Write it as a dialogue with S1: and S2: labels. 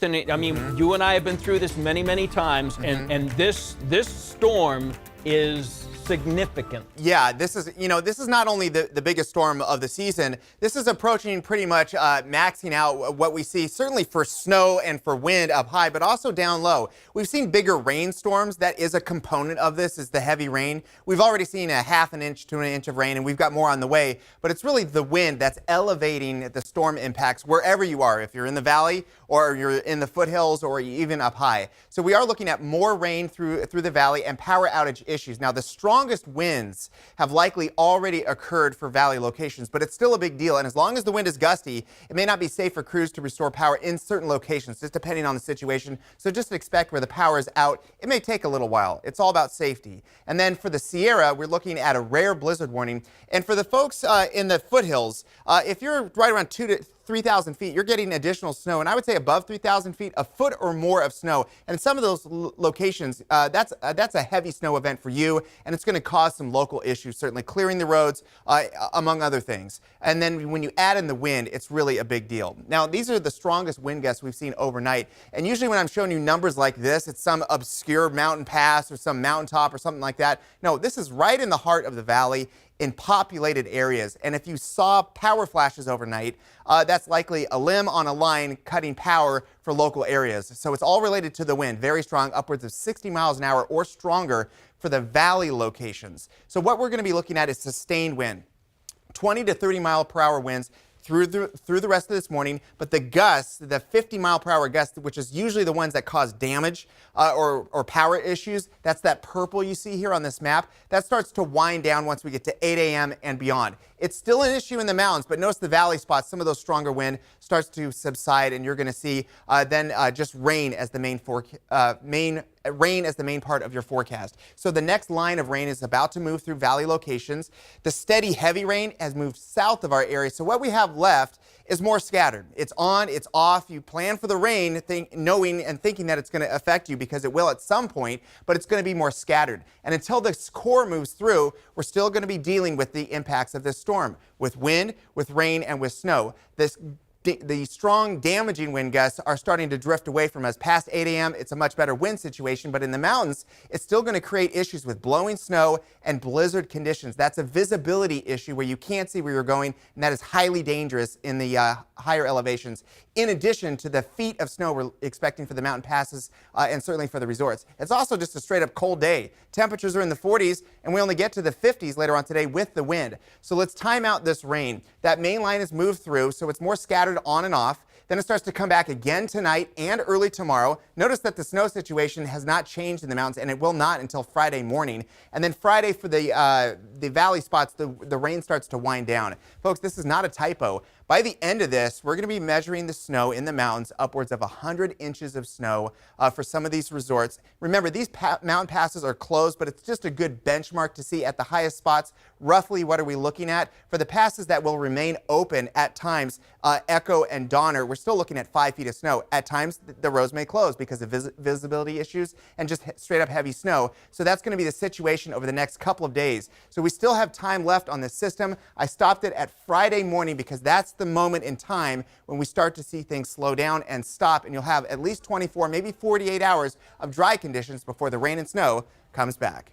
S1: And I mean, you and I have been through this many, many times, and this storm is significant.
S2: Yeah, this is not only the biggest storm of the season, this is approaching pretty much maxing out what we see, certainly for snow and for wind up high, but also down low. We've seen bigger rainstorms. That is a component of this, is the heavy rain. We've already seen a half an inch to an inch of rain, and we've got more on the way, but it's really the wind that's elevating the storm impacts wherever you are, if you're in the valley or you're in the foothills or even up high. So we are looking at more rain through the valley and power outage issues. Now, the strongest winds have likely already occurred for valley locations, but it's still a big deal. And as long as the wind is gusty, it may not be safe for crews to restore power in certain locations, just depending on the situation. So just expect where the power is out, it may take a little while. It's all about safety. And then for the Sierra, we're looking at a rare blizzard warning. And for the folks in the foothills, if you're right around 2,000 to 3,000 feet, you're getting additional snow, and I would say above 3,000 feet, a foot or more of snow. And in some of those locations, that's a heavy snow event for you, and it's going to cause some local issues, certainly clearing the roads, among other things. And then when you add in the wind, it's really a big deal. Now, these are the strongest wind gusts we've seen overnight, and usually when I'm showing you numbers like this, it's some obscure mountain pass or some mountaintop or something like that. No, this is right in the heart of the valley, in populated areas. And if you saw power flashes overnight, that's likely a limb on a line cutting power for local areas. So it's all related to the wind, very strong, upwards of 60 miles an hour or stronger for the valley locations. So what we're going to be looking at is sustained wind, 20 to 30 mile per hour winds through the rest of this morning, but the gusts, the 50 mile per hour gusts, which is usually the ones that cause damage or power issues, that's that purple you see here on this map, that starts to wind down once we get to 8 a.m. and beyond. It's still an issue in the mountains, but notice the valley spots, some of those stronger wind starts to subside, and you're going to see then just rain as the rain as the main part of your forecast. So the next line of rain is about to move through valley locations. The steady heavy rain has moved south of our area. So what we have left is more scattered. It's on, it's off. You plan for the rain knowing and thinking that it's going to affect you, because it will at some point, but it's going to be more scattered. And until this core moves through, we're still going to be dealing with the impacts of this storm, with wind, with rain, and with snow. The strong, damaging wind gusts are starting to drift away from us. Past 8 a.m., it's a much better wind situation, but in the mountains, it's still going to create issues with blowing snow and blizzard conditions. That's a visibility issue where you can't see where you're going, and that is highly dangerous in the higher elevations, in addition to the feet of snow we're expecting for the mountain passes and certainly for the resorts. It's also just a straight-up cold day. Temperatures are in the 40s, and we only get to the 50s later on today with the wind. So let's time out this rain. That main line has moved through, so it's more scattered on and off. Then it starts to come back again tonight and early tomorrow. Notice that the snow situation has not changed in the mountains, and it will not until Friday morning. And then Friday for the valley spots, the rain starts to wind down. Folks, this is not a typo. By the end of this, we're going to be measuring the snow in the mountains, upwards of 100 inches of snow for some of these resorts. Remember, these mountain passes are closed, but it's just a good benchmark to see at the highest spots roughly what are we looking at. For the passes that will remain open at times, Echo and Donner, we're still looking at 5 feet of snow. At times, the roads may close because of visibility issues and just straight up heavy snow. So that's going to be the situation over the next couple of days. So we still have time left on this system. I stopped it at Friday morning because that's the moment in time when we start to see things slow down and stop, and you'll have at least 24, maybe 48 hours of dry conditions before the rain and snow comes back.